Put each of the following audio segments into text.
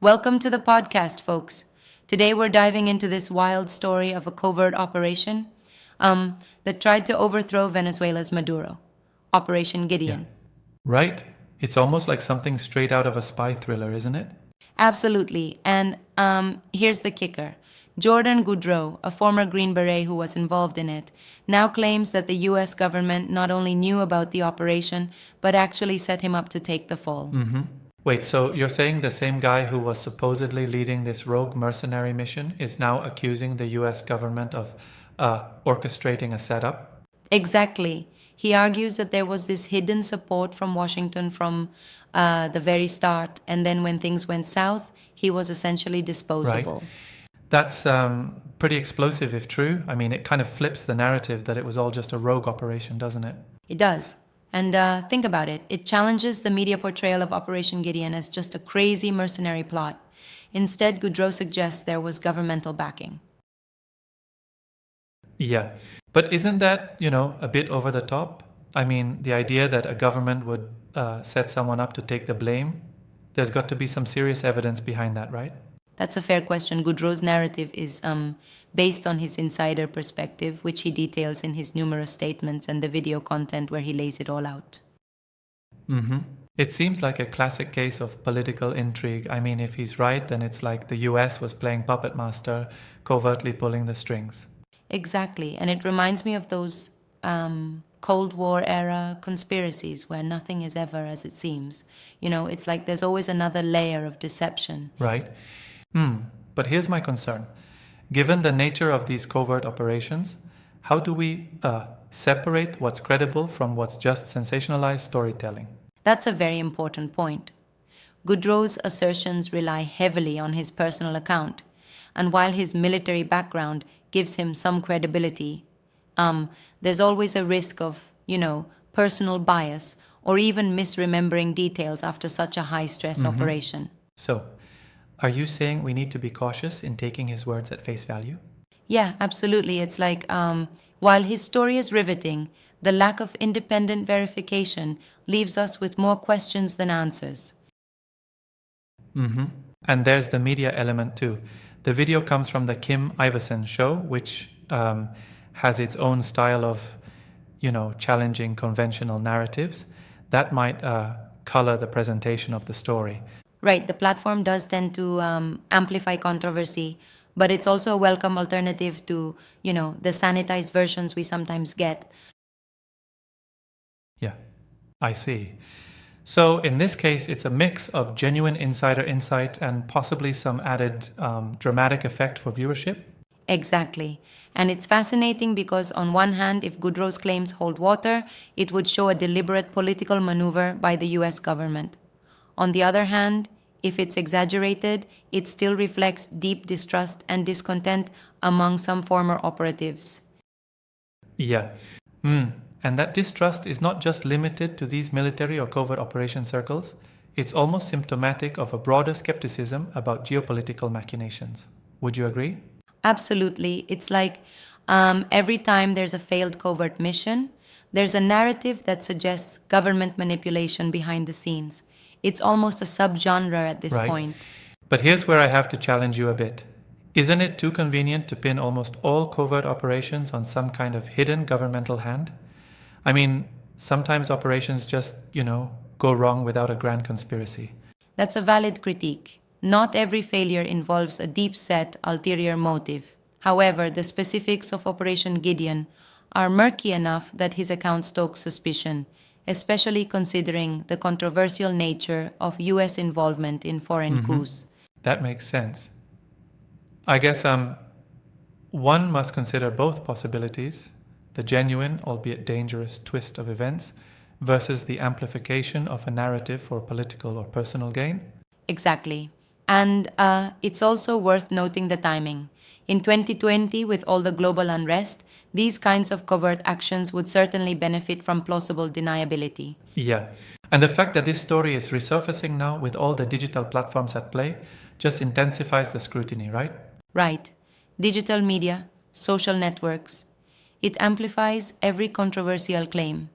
Welcome to the podcast, folks. Today we're diving into this wild story of a covert operation that tried to overthrow Venezuela's Maduro, Operation Yeah. Gideon. Right? It's almost like something straight out of a spy thriller, isn't it? Absolutely. And here's the kicker. Jordan Goudreau, a former Green Beret who was involved in it, now claims that the US government not only knew about the operation, but actually set him up to take the fall. Wait, so you're saying the same guy who was supposedly leading this rogue mercenary mission is now accusing the US government of orchestrating a setup? Exactly. He argues that there was this hidden support from Washington from the very start, and then when things went south, he was essentially disposable. That's pretty explosive if true. I mean, it kind of flips the narrative that it was all just a rogue operation, doesn't it? It does. And think about it. It challenges the media portrayal of Operation Gideon as just a crazy mercenary plot. Instead, Goudreau suggests there was governmental backing. Yeah. But isn't that, a bit over the top? I mean, the idea that a government would set someone up to take the blame, there's got to be some serious evidence behind that, right? That's a fair question. Goudreau's narrative is based on his insider perspective, which he details in his numerous statements and the video content where he lays it all out. It seems like a classic case of political intrigue. I mean, if he's right, then it's like the US was playing puppet master, covertly pulling the strings. Exactly. And it reminds me of those Cold War era conspiracies where nothing is ever as it seems. It's like there's always another layer of deception. Right? But here's my concern. Given the nature of these covert operations, how do we separate what's credible from what's just sensationalized storytelling? That's a very important point. Goudreau's assertions rely heavily on his personal account, and while his military background gives him some credibility, there's always a risk of, personal bias or even misremembering details after such a high-stress operation. So, are you saying we need to be cautious in taking his words at face value? Yeah, absolutely. It's like while his story is riveting, the lack of independent verification leaves us with more questions than answers. And there's the media element too. The video comes from the Kim Iversen show, which has its own style of, challenging conventional narratives. That might color the presentation of the story. Right, the platform does tend to amplify controversy, but it's also a welcome alternative to, the sanitized versions we sometimes get. Yeah, I see. So in this case, it's a mix of genuine insider insight and possibly some added dramatic effect for viewership? Exactly. And it's fascinating because, on one hand, if Goudreau's claims hold water, it would show a deliberate political maneuver by the US government. On the other hand, if it's exaggerated, it still reflects deep distrust and discontent among some former operatives. Yeah. And that distrust is not just limited to these military or covert operation circles. It's almost symptomatic of a broader skepticism about geopolitical machinations. Would you agree? Absolutely. It's like every time there's a failed covert mission, there's a narrative that suggests government manipulation behind the scenes. It's almost a subgenre at this point. But here's where I have to challenge you a bit. Isn't it too convenient to pin almost all covert operations on some kind of hidden governmental hand? I mean, sometimes operations just, go wrong without a grand conspiracy. That's a valid critique. Not every failure involves a deep-set ulterior motive. However, the specifics of Operation Gideon are murky enough that his account stokes suspicion, especially considering the controversial nature of US involvement in foreign coups. That makes sense. I guess one must consider both possibilities, the genuine, albeit dangerous, twist of events versus the amplification of a narrative for political or personal gain. Exactly. And it's also worth noting the timing. In 2020, with all the global unrest, these kinds of covert actions would certainly benefit from plausible deniability. Yeah. And the fact that this story is resurfacing now with all the digital platforms at play just intensifies the scrutiny, right? Right. Digital media, social networks. It amplifies every controversial claim.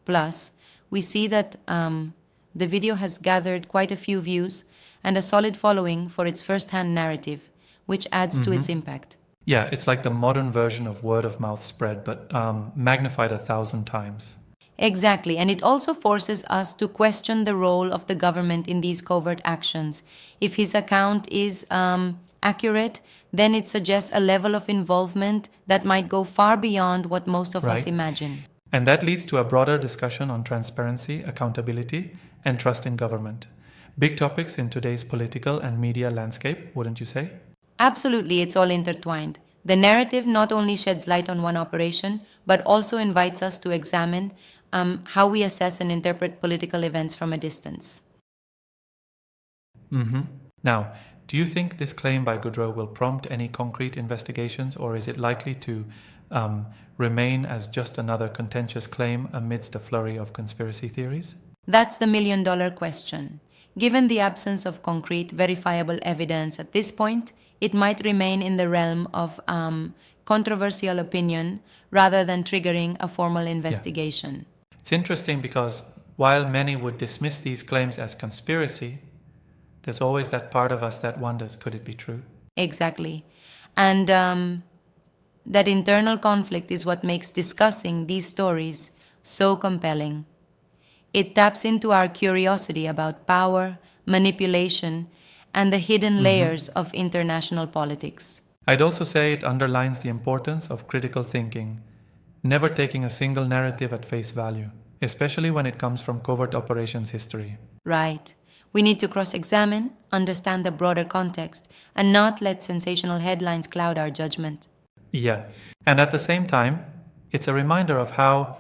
Plus, we see that the video has gathered quite a few views, and a solid following for its first-hand narrative, which adds to its impact. Yeah, it's like the modern version of word of mouth spread, but magnified 1,000 times. Exactly, and it also forces us to question the role of the government in these covert actions. If his account is accurate, then it suggests a level of involvement that might go far beyond what most of us Right. imagine. And that leads to a broader discussion on transparency, accountability, and trust in government. Big topics in today's political and media landscape, wouldn't you say? Absolutely, it's all intertwined. The narrative not only sheds light on one operation, but also invites us to examine how we assess and interpret political events from a distance. Now, do you think this claim by Goodrow will prompt any concrete investigations, or is it likely to remain as just another contentious claim amidst a flurry of conspiracy theories? That's the million-dollar question. Given the absence of concrete, verifiable evidence at this point, it might remain in the realm of controversial opinion rather than triggering a formal investigation. It's interesting because while many would dismiss these claims as conspiracy, there's always that part of us that wonders, could it be true? Exactly. And that internal conflict is what makes discussing these stories so compelling. It taps into our curiosity about power, manipulation, and the hidden layers of international politics. I'd also say it underlines the importance of critical thinking, never taking a single narrative at face value, especially when it comes from covert operations history. Right. We need to cross examine, understand the broader context, and not let sensational headlines cloud our judgment. Yeah. And at the same time, it's a reminder of how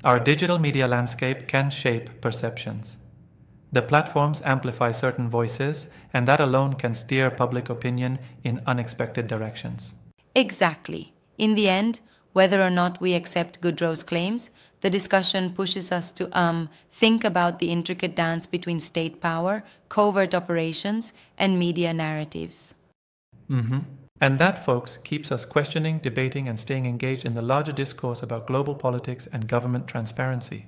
our digital media landscape can shape perceptions. The platforms amplify certain voices, and that alone can steer public opinion in unexpected directions. Exactly. In the end, whether or not we accept Goodrow's claims, the discussion pushes us to think about the intricate dance between state power, covert operations, and media narratives. And that, folks, keeps us questioning, debating, and staying engaged in the larger discourse about global politics and government transparency.